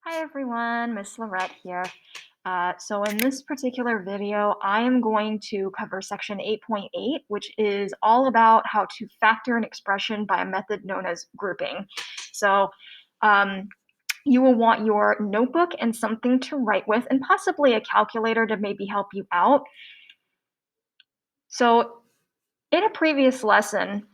Hi everyone, Miss Lorette here. So in this particular video, I am going to cover section 8.8, which is all about how to factor an expression by a method known as grouping. So you will want your notebook and something to write with, and possibly a calculator to maybe help you out. So in a previous lesson,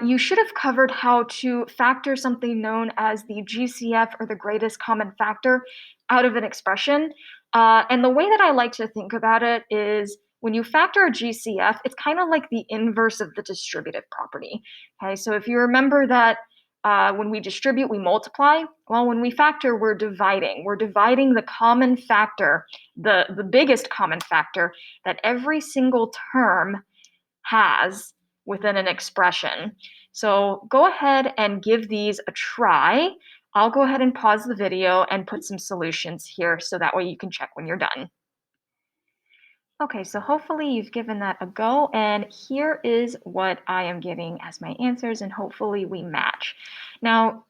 you should have covered how to factor something known as the GCF, or the greatest common factor, out of an expression. And the way that I like to think about it is when you factor a GCF, it's kind of like the inverse of the distributive property. Okay, so if you remember that when we distribute, we multiply. Well, when we factor, we're dividing. We're dividing the common factor, the biggest common factor that every single term has within an expression. So go ahead and give these a try. I'll go ahead and pause the video and put some solutions here so that way you can check when you're done. Okay, so hopefully you've given that a go, and here is what I am getting as my answers, and hopefully we match. Now,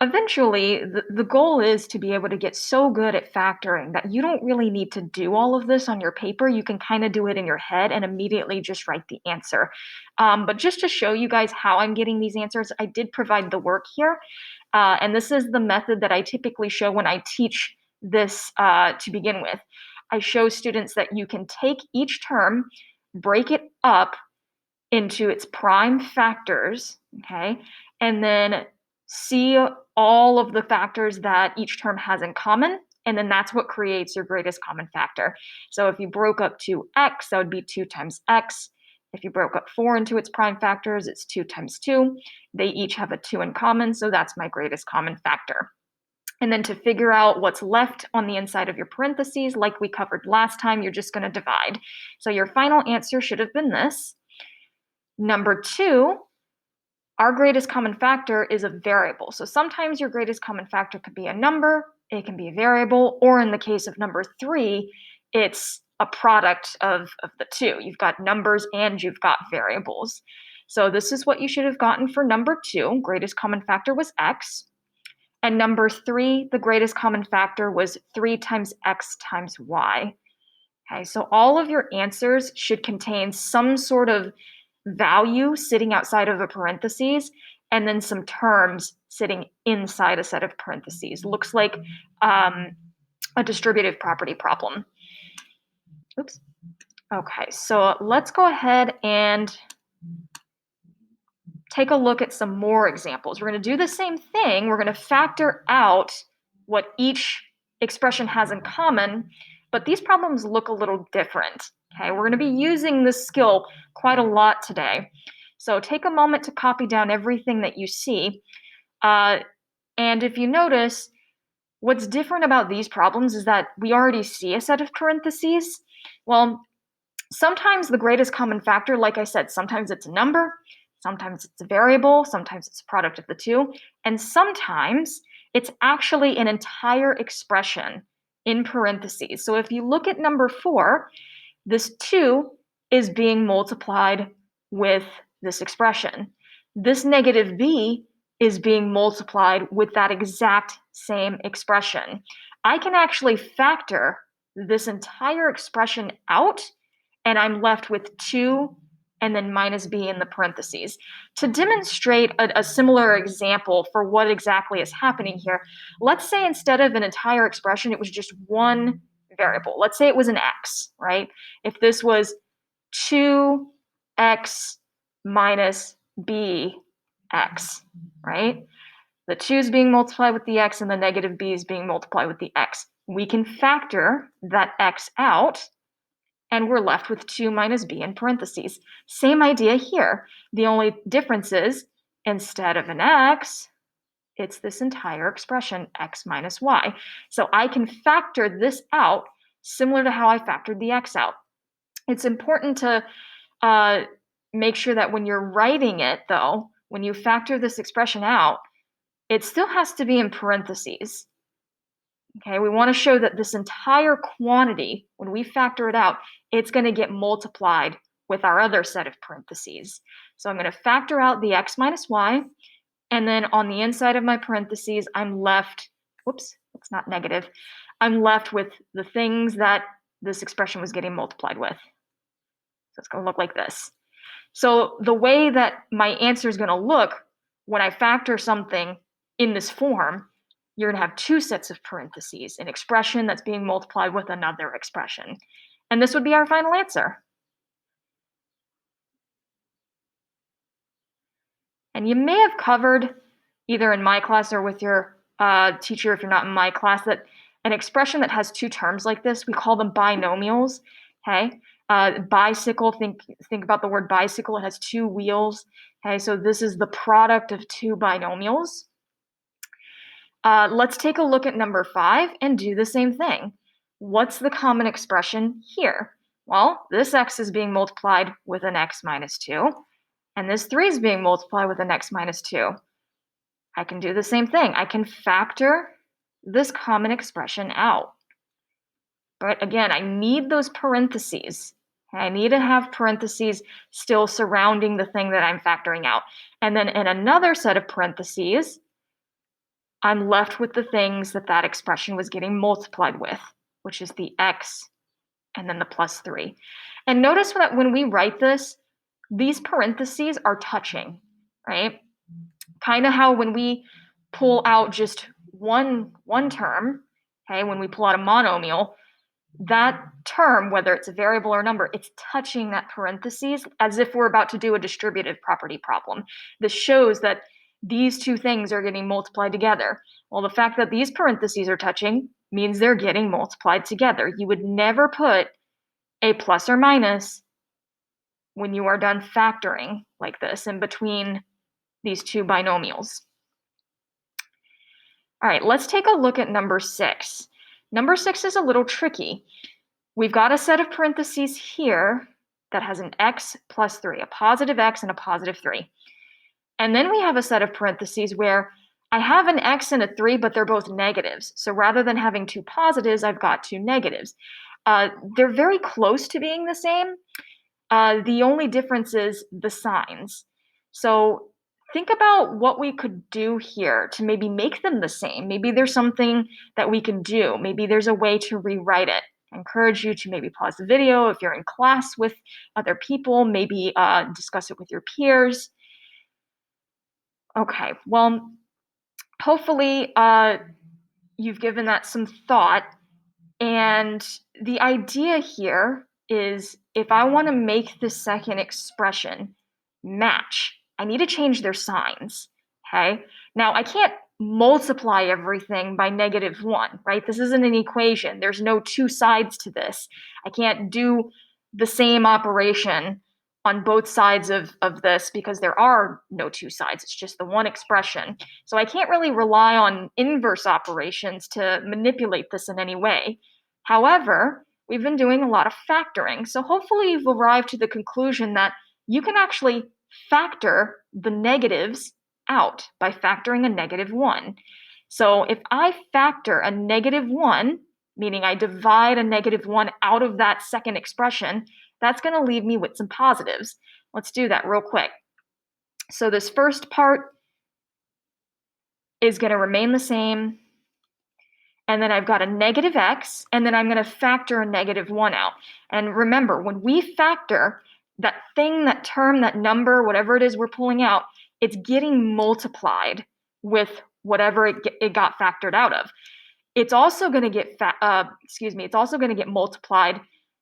eventually, the goal is to be able to get so good at factoring that you don't really need to do all of this on your paper. You can kind of do it in your head and immediately just write the answer. But just to show you guys how I'm getting these answers, I did provide the work here. And this is the method that I typically show when I teach this to begin with. I show students that you can take each term, break it up into its prime factors, okay, and then see all of the factors that each term has in common, and then that's what creates your greatest common factor. So if you broke up 2x, that would be 2 times x. If you broke up 4 into its prime factors, it's 2 times 2. They each have a 2 in common, so that's my greatest common factor. And then to figure out what's left on the inside of your parentheses, like we covered last time, you're just going to divide. So your final answer should have been this. Number 2, our greatest common factor is a variable. So sometimes your greatest common factor could be a number, it can be a variable, or in the case of number 3, it's a product of the two. You've got numbers and you've got variables. So this is what you should have gotten for number 2. Greatest common factor was x. And number 3, the greatest common factor was 3 times x times y. Okay, so all of your answers should contain some sort of value sitting outside of a parentheses, and then some terms sitting inside a set of parentheses. Looks like a distributive property problem. Oops. Okay, so let's go ahead and take a look at some more examples. We're going to do the same thing. We're going to factor out what each expression has in common, but these problems look a little different. Okay, we're going to be using this skill quite a lot today. So take a moment to copy down everything that you see. And if you notice, what's different about these problems is that we already see a set of parentheses. Well, sometimes the greatest common factor, like I said, sometimes it's a number, sometimes it's a variable, sometimes it's a product of the two, and sometimes it's actually an entire expression in parentheses. So if you look at number 4, this 2 is being multiplied with this expression. This negative b is being multiplied with that exact same expression. I can actually factor this entire expression out, and I'm left with 2 and then minus b in the parentheses. To demonstrate a similar example for what exactly is happening here, let's say instead of an entire expression, it was just one variable. Let's say it was an x, right? If this was 2x minus bx, right? The 2 is being multiplied with the x, and the negative b is being multiplied with the x. We can factor that x out, and we're left with 2 minus b in parentheses. Same idea here. The only difference is, instead of an x, it's this entire expression, x minus y. So I can factor this out similar to how I factored the x out. It's important to make sure that when you're writing it, though, when you factor this expression out, it still has to be in parentheses. Okay, we want to show that this entire quantity, when we factor it out, it's going to get multiplied with our other set of parentheses. So I'm going to factor out the x minus y, and then on the inside of my parentheses, I'm left, whoops, it's not negative, I'm left with the things that this expression was getting multiplied with. So it's going to look like this. So the way that my answer is going to look when I factor something in this form, you're going to have two sets of parentheses, an expression that's being multiplied with another expression. And this would be our final answer. And you may have covered, either in my class or with your teacher if you're not in my class, that an expression that has two terms like this, we call them binomials. Okay, bicycle. Think about the word bicycle. It has two wheels. Okay, so this is the product of two binomials. Let's take a look at number 5 and do the same thing. What's the common expression here? Well, this x is being multiplied with an x minus 2, and this 3 is being multiplied with an x minus 2. I can do the same thing. I can factor this common expression out. But again, I need those parentheses. I need to have parentheses still surrounding the thing that I'm factoring out. And then in another set of parentheses, I'm left with the things that that expression was getting multiplied with, which is the x and then the plus 3. And notice that when we write this, these parentheses are touching, right? Kind of how when we pull out just one term, okay, when we pull out a monomial, that term, whether it's a variable or a number, it's touching that parentheses as if we're about to do a distributive property problem. This shows that these two things are getting multiplied together. Well, the fact that these parentheses are touching means they're getting multiplied together. You would never put a plus or minus when you are done factoring like this in between these two binomials. All right, let's take a look at number 6. Number 6 is a little tricky. We've got a set of parentheses here that has an x plus 3, a positive x and a positive 3. And then we have a set of parentheses where I have an x and a 3, but they're both negatives. So rather than having two positives, I've got two negatives. They're very close to being the same. The only difference is the signs. So think about what we could do here to maybe make them the same. Maybe there's something that we can do. Maybe there's a way to rewrite it. I encourage you to maybe pause the video if you're in class with other people, maybe discuss it with your peers. Okay, well, hopefully you've given that some thought. And the idea here is if I want to make the second expression match, I need to change their signs, okay? Now, I can't multiply everything by -1, right? This isn't an equation. There's no two sides to this. I can't do the same operation on both sides of this because there are no two sides. It's just the one expression. So I can't really rely on inverse operations to manipulate this in any way. However, we've been doing a lot of factoring. So hopefully you've arrived to the conclusion that you can actually factor the negatives out by factoring a -1. So if I factor a -1, meaning I divide a -1 out of that second expression, that's going to leave me with some positives. Let's do that real quick. So this first part is going to remain the same. And then I've got a -x, and then I'm going to factor a -1 out. And remember, when we factor, that thing, that term, that number, whatever it is we're pulling out, it's getting multiplied with whatever it got factored out of. It's also going to get it's also going to get multiplied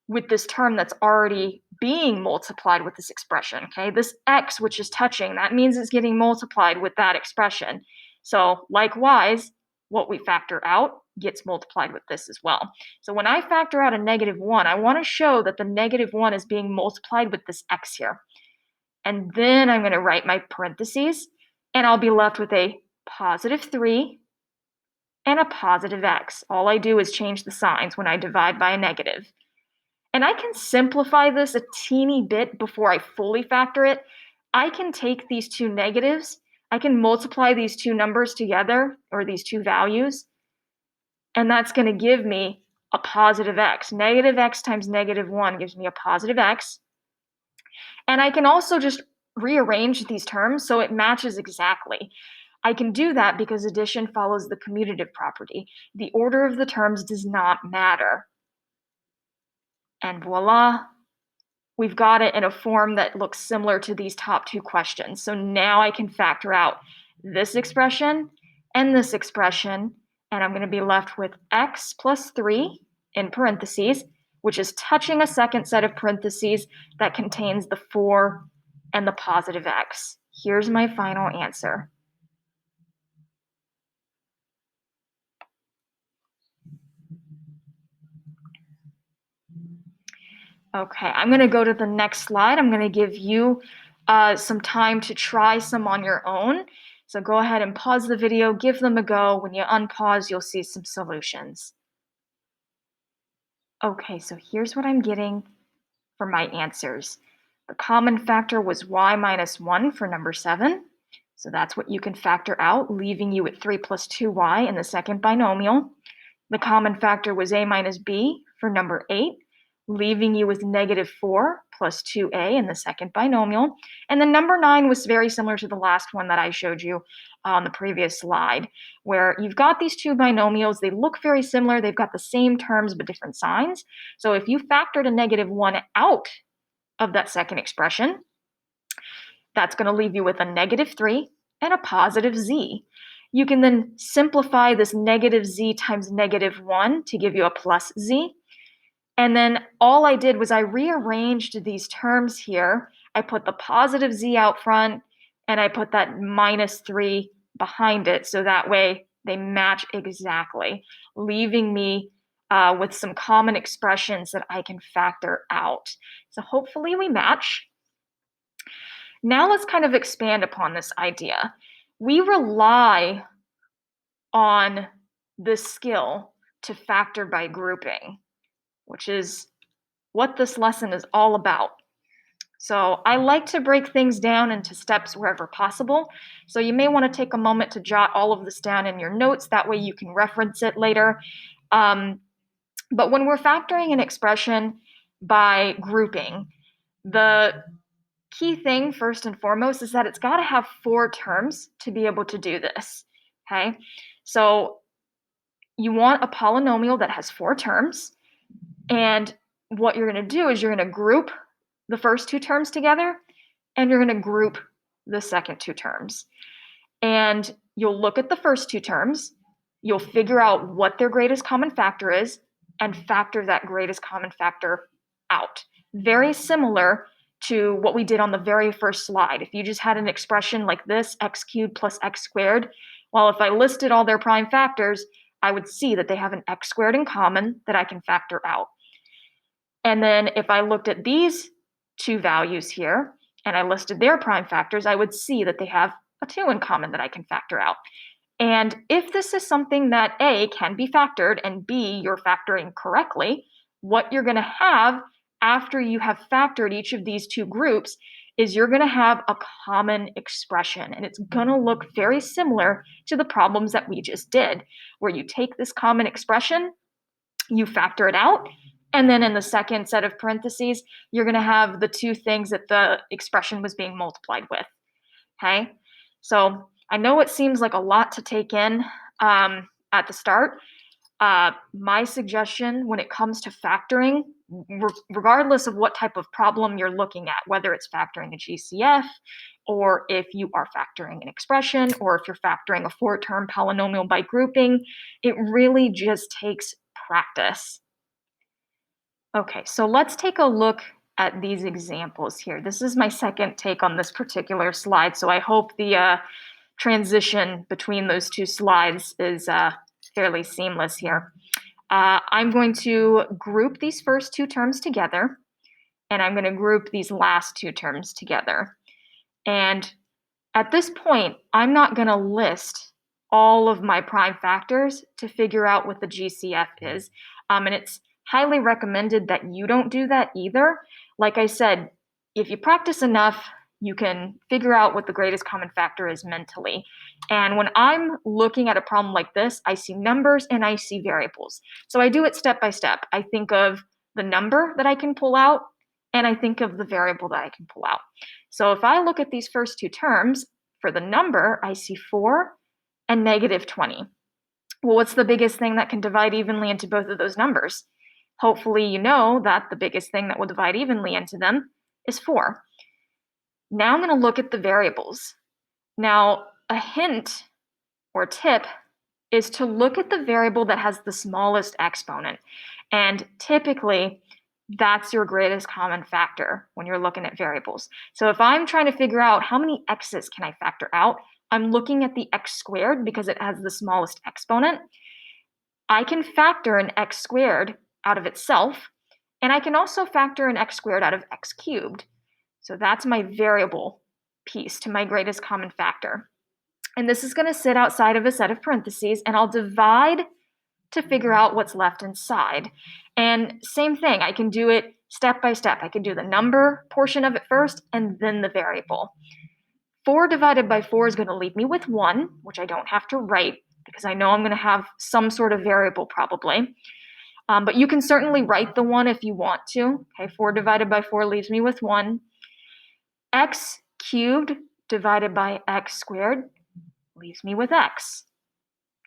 with this term that's already being multiplied with this expression, okay? This x, which is touching, that means it's getting multiplied with that expression. So likewise, what we factor out gets multiplied with this as well. So when I factor out a -1, I want to show that the -1 is being multiplied with this x here. And then I'm going to write my parentheses, and I'll be left with a +3 and a +x. All I do is change the signs when I divide by a negative. And I can simplify this a teeny bit before I fully factor it. I can take these two negatives, I can multiply these two numbers together, or these two values, and that's going to give me a +x. -x times -1 gives me a +x. And I can also just rearrange these terms so it matches exactly. I can do that because addition follows the commutative property. The order of the terms does not matter. And voila, we've got it in a form that looks similar to these top two questions. So now I can factor out this expression and this expression, and I'm going to be left with x plus 3 in parentheses, which is touching a second set of parentheses that contains the 4 and the positive x. Here's my final answer. Okay, I'm going to go to the next slide. I'm going to give you some time to try some on your own. So go ahead and pause the video, give them a go. When you unpause, you'll see some solutions. Okay, so here's what I'm getting for my answers. The common factor was y minus 1 for number 7. So that's what you can factor out, leaving you at 3 plus 2y in the second binomial. The common factor was a minus b for number 8, leaving you with negative 4 plus 2a in the second binomial. And then number 9 was very similar to the last one that I showed you on the previous slide, where you've got these two binomials. They look very similar. They've got the same terms but different signs. So if you factored a negative 1 out of that second expression, that's going to leave you with a negative 3 and a positive z. You can then simplify this negative z times negative 1 to give you a plus z. And then all I did was I rearranged these terms here. I put the positive z out front, and I put that minus 3 behind it, so that way they match exactly, leaving me with some common expressions that I can factor out. So hopefully we match. Now let's kind of expand upon this idea. We rely on this skill to factor by grouping, which is what this lesson is all about. So I like to break things down into steps wherever possible. So you may want to take a moment to jot all of this down in your notes. That way you can reference it later. But when we're factoring an expression by grouping, the key thing first and foremost is that it's got to have 4 terms to be able to do this. Okay, so you want a polynomial that has 4 terms, and what you're going to do is you're going to group the first 2 terms together, and you're going to group the second 2 terms. And you'll look at the first 2 terms, you'll figure out what their greatest common factor is, and factor that greatest common factor out. Very similar to what we did on the very first slide. If you just had an expression like this, x cubed plus x squared, well, if I listed all their prime factors, I would see that they have an x squared in common that I can factor out. And then if I looked at these 2 values here, and I listed their prime factors, I would see that they have a 2 in common that I can factor out. And if this is something that A, can be factored, and B, you're factoring correctly, what you're going to have after you have factored each of these 2 groups is you're going to have a common expression. And it's going to look very similar to the problems that we just did, where you take this common expression, you factor it out, and then in the second set of parentheses, you're going to have the 2 things that the expression was being multiplied with. Okay, so I know it seems like a lot to take in at the start. My suggestion when it comes to factoring, regardless of what type of problem you're looking at, whether it's factoring a GCF, or if you are factoring an expression, or if you're factoring a 4-term polynomial by grouping, it really just takes practice. Okay, so let's take a look at these examples here. This is my second take on this particular slide, so I hope the transition between those 2 slides is fairly seamless here. I'm going to group these first 2 terms together, and I'm going to group these last 2 terms together. And at this point, I'm not going to list all of my prime factors to figure out what the GCF is. And it's highly recommended that you don't do that either. Like I said, if you practice enough, you can figure out what the greatest common factor is mentally. And when I'm looking at a problem like this, I see numbers and I see variables. So I do it step by step. I think of the number that I can pull out, and I think of the variable that I can pull out. So if I look at these first 2 terms, For the number, I see 4 and negative 20. Well, what's the biggest thing that can divide evenly into both of those numbers? Hopefully you know that the biggest thing that will divide evenly into them is 4. Now I'm going to look at the variables. Now, a hint or tip is to look at the variable that has the smallest exponent. And typically, that's your greatest common factor when you're looking at variables. So if I'm trying to figure out how many x's can I factor out, I'm looking at the x squared because it has the smallest exponent. I can factor an x squared out of itself, and I can also factor an x squared out of x cubed. So that's my variable piece to my greatest common factor. And this is going to sit outside of a set of parentheses, and I'll divide to figure out what's left inside. And same thing, I can do it step by step. I can do the number portion of it first and then the variable. 4 divided by 4 is going to leave me with 1, which I don't have to write because I know I'm going to have some sort of variable probably. But you can certainly write the 1 if you want to. Okay, 4 divided by 4 leaves me with 1. X cubed divided by x squared leaves me with x.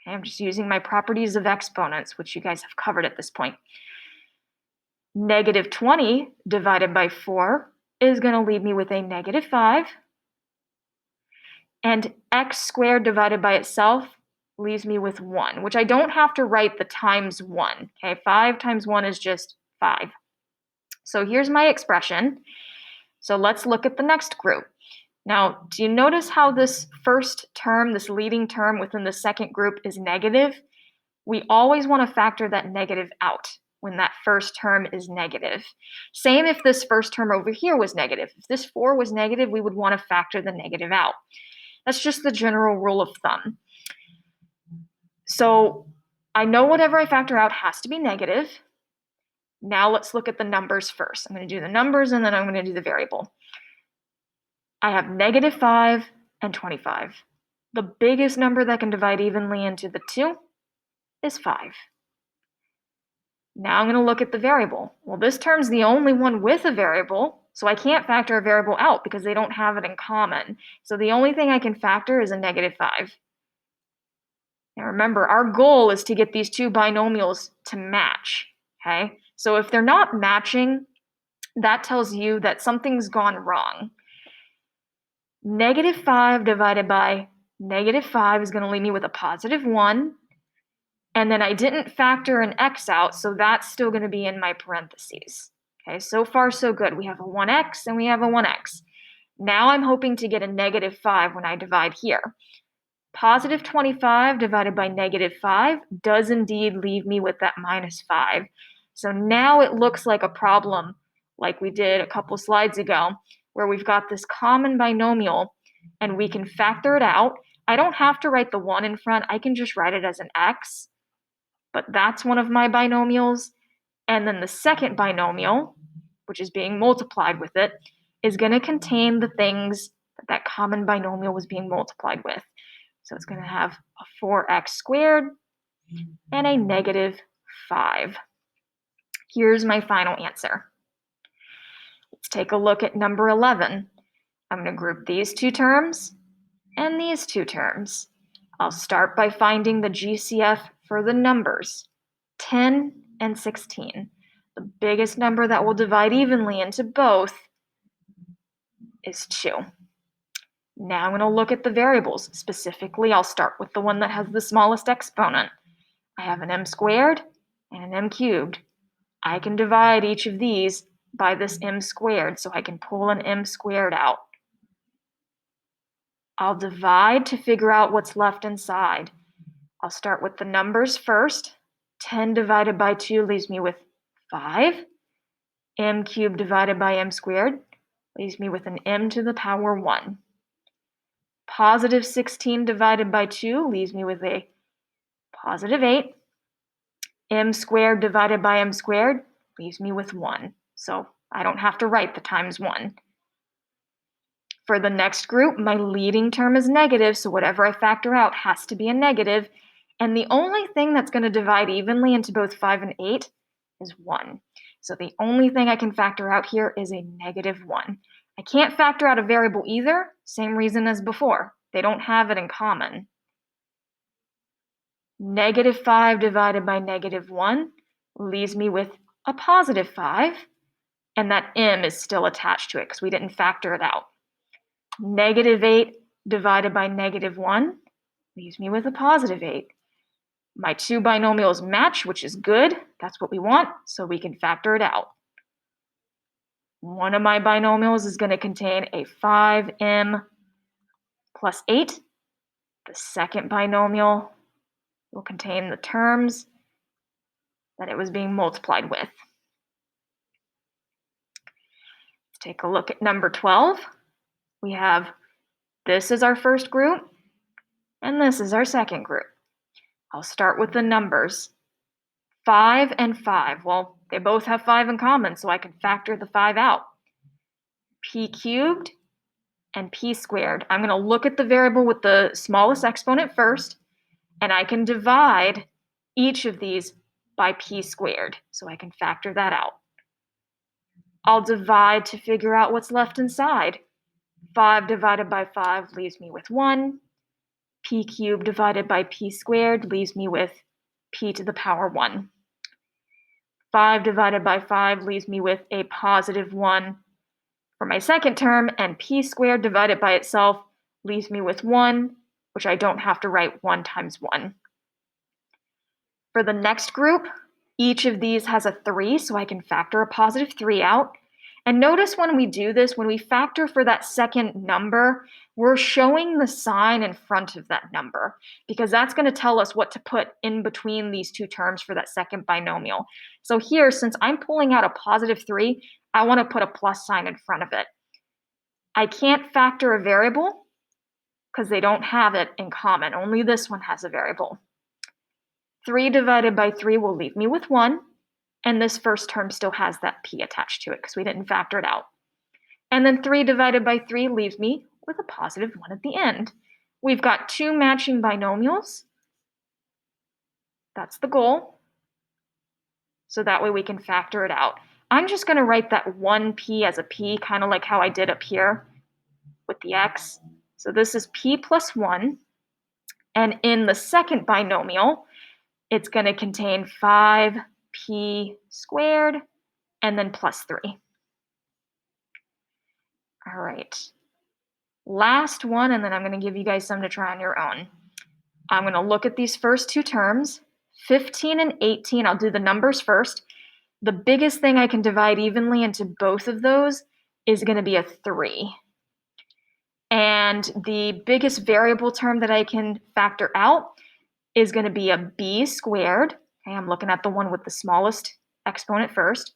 Okay, I'm just using my properties of exponents, which you guys have covered at this point. Negative 20 divided by 4 is going to leave me with a negative 5. And x squared divided by itself leaves me with 1, which I don't have to write the times 1. Okay, 5 times 1 is just 5. So here's my expression. So let's look at the next group. Now, do you notice how this first term, this leading term within the second group is negative? We always want to factor that negative out when that first term is negative. Same if this first term over here was negative. If this 4 was negative, we would want to factor the negative out. That's just the general rule of thumb. So I know whatever I factor out has to be negative. Now let's look at the numbers first. I'm going to do the numbers and then I'm going to do the variable. I have negative 5 and 25. The biggest number that can divide evenly into the two is 5. Now I'm going to look at the variable. Well, this term's the only one with a variable, so I can't factor a variable out because they don't have it in common. So the only thing I can factor is a negative 5. Now remember, our goal is to get these two binomials to match, okay? So if they're not matching, that tells you that something's gone wrong. Negative 5 divided by negative 5 is going to leave me with a positive 1. And then I didn't factor an x out, so that's still going to be in my parentheses. Okay, so far so good. We have a 1x and we have a 1x. Now I'm hoping to get a negative 5 when I divide here. Positive 25 divided by negative 5 does indeed leave me with that minus 5. So now it looks like a problem like we did a couple slides ago, where we've got this common binomial and we can factor it out. I don't have to write the 1 in front. I can just write it as an x, but that's one of my binomials. And then the second binomial, which is being multiplied with it, is going to contain the things that that common binomial was being multiplied with. So it's going to have a 4x squared and a negative 5. Here's my final answer. Let's take a look at number 11. I'm going to group these two terms and these two terms. I'll start by finding the GCF for the numbers, 10 and 16. The biggest number that will divide evenly into both is 2. Now I'm going to look at the variables. Specifically, I'll start with the one that has the smallest exponent. I have an m squared and an m cubed. I can divide each of these by this m squared, so I can pull an m squared out. I'll divide to figure out what's left inside. I'll start with the numbers first. 10 divided by 2 leaves me with 5. M cubed divided by m squared leaves me with an m to the power 1. Positive 16 divided by 2 leaves me with a positive 8. M squared divided by m squared leaves me with 1. So I don't have to write the times 1. For the next group, my leading term is negative, so whatever I factor out has to be a negative. And the only thing that's going to divide evenly into both 5 and 8 is 1. So the only thing I can factor out here is a negative 1. I can't factor out a variable either, same reason as before. They don't have it in common. -5 divided by -1 leaves me with a +5, and that m is still attached to it because we didn't factor it out. -8 divided by -1 leaves me with a +8. My two binomials match, which is good. That's what we want, so we can factor it out. One of my binomials is going to contain a 5m plus 8. The second binomial will contain the terms that it was being multiplied with. Let's take a look at number 12. We have this is our first group, and this is our second group. I'll start with the numbers. 5 and 5. Well, they both have 5 in common, so I can factor the 5 out. P cubed and p squared. I'm going to look at the variable with the smallest exponent first, and I can divide each of these by p squared, so I can factor that out. I'll divide to figure out what's left inside. 5 divided by 5 leaves me with 1. P cubed divided by p squared leaves me with p to the power 1. 5 divided by 5 leaves me with a +1 for my second term, and p squared divided by itself leaves me with 1, which I don't have to write 1 times 1. For the next group, each of these has a 3, so I can factor a +3 out. And notice when we do this, when we factor for that second number, we're showing the sign in front of that number, because that's going to tell us what to put in between these two terms for that second binomial. So here, since I'm pulling out a +3, I want to put a plus sign in front of it. I can't factor a variable because they don't have it in common. Only this one has a variable. 3 divided by 3 will leave me with 1, and this first term still has that p attached to it because we didn't factor it out. And then 3 divided by 3 leaves me with a +1 at the end. We've got two matching binomials. That's the goal. So that way we can factor it out. I'm just going to write that 1p as a p, kind of like how I did up here with the x. So this is p plus 1. And in the second binomial, it's going to contain 5p squared and then +3. All right. Last one, and then I'm going to give you guys some to try on your own. I'm going to look at these first two terms, 15 and 18. I'll do the numbers first. The biggest thing I can divide evenly into both of those is going to be a 3. And the biggest variable term that I can factor out is going to be a b squared. Okay, I'm looking at the one with the smallest exponent first.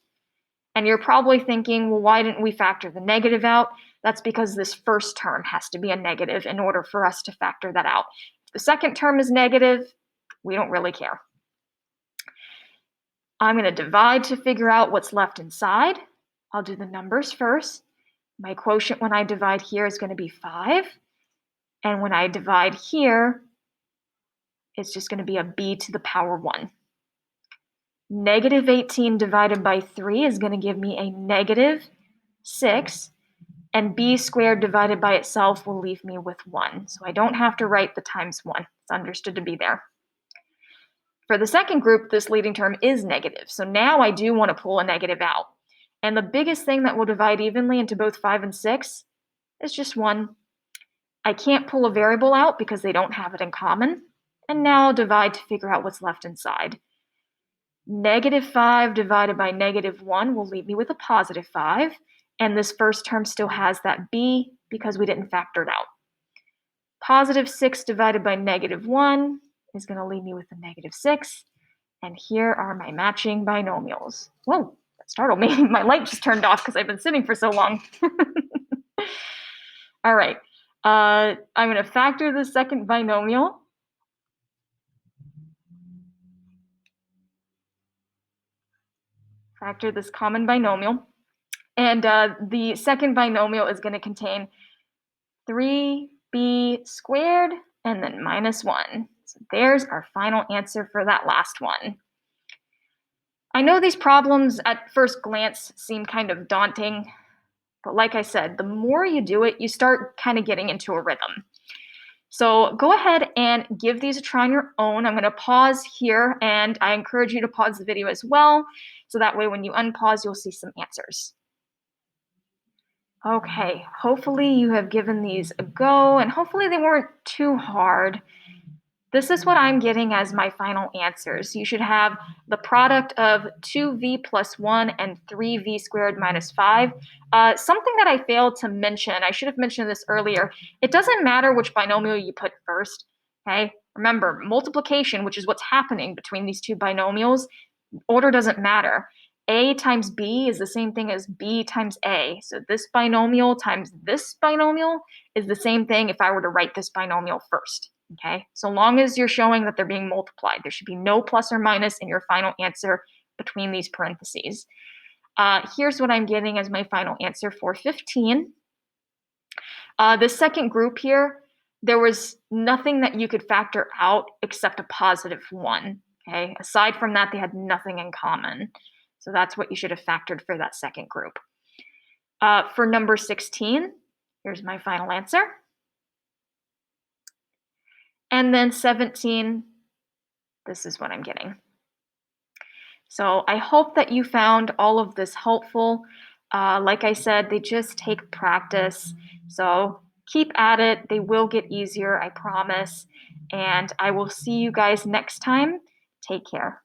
And you're probably thinking, well, why didn't we factor the negative out? That's because this first term has to be a negative in order for us to factor that out. If the second term is negative, we don't really care. I'm going to divide to figure out what's left inside. I'll do the numbers first. My quotient when I divide here is going to be 5. And when I divide here, it's just going to be a b to the power 1. -18 divided by 3 is going to give me a -6. And b squared divided by itself will leave me with 1. So I don't have to write the times 1. It's understood to be there. For the second group, this leading term is negative. So now I do want to pull a negative out. And the biggest thing that will divide evenly into both 5 and 6 is just 1. I can't pull a variable out because they don't have it in common. And now I'll divide to figure out what's left inside. -5 divided by -1 will leave me with a +5. And this first term still has that b because we didn't factor it out. +6 divided by -1 is going to leave me with a -6. And here are my matching binomials. Whoa, that startled me. My light just turned off because I've been sitting for so long. All right, I'm going to factor the second binomial. Factor this common binomial. And the second binomial is going to contain 3b squared and then -1. So there's our final answer for that last one. I know these problems at first glance seem kind of daunting, but like I said, the more you do it, you start kind of getting into a rhythm. So go ahead and give these a try on your own. I'm going to pause here, and I encourage you to pause the video as well, so that way when you unpause, you'll see some answers. Okay, hopefully you have given these a go, and hopefully they weren't too hard. This is what I'm getting as my final answers. You should have the product of 2v plus 1 and 3v squared minus 5. Something that I failed to mention, I should have mentioned this earlier, it doesn't matter which binomial you put first, okay? Remember, multiplication, which is what's happening between these two binomials, order doesn't matter. A times B is the same thing as B times A. So this binomial times this binomial is the same thing if I were to write this binomial first. Okay, so long as you're showing that they're being multiplied, there should be no plus or minus in your final answer between these parentheses. Here's what I'm getting as my final answer for 15. The second group here, there was nothing that you could factor out except a positive 1. Okay, aside from that, they had nothing in common. So that's what you should have factored for that second group. For number 16, here's my final answer. And then 17, this is what I'm getting. So I hope that you found all of this helpful. Like I said, they just take practice. So keep at it. They will get easier, I promise. And I will see you guys next time. Take care.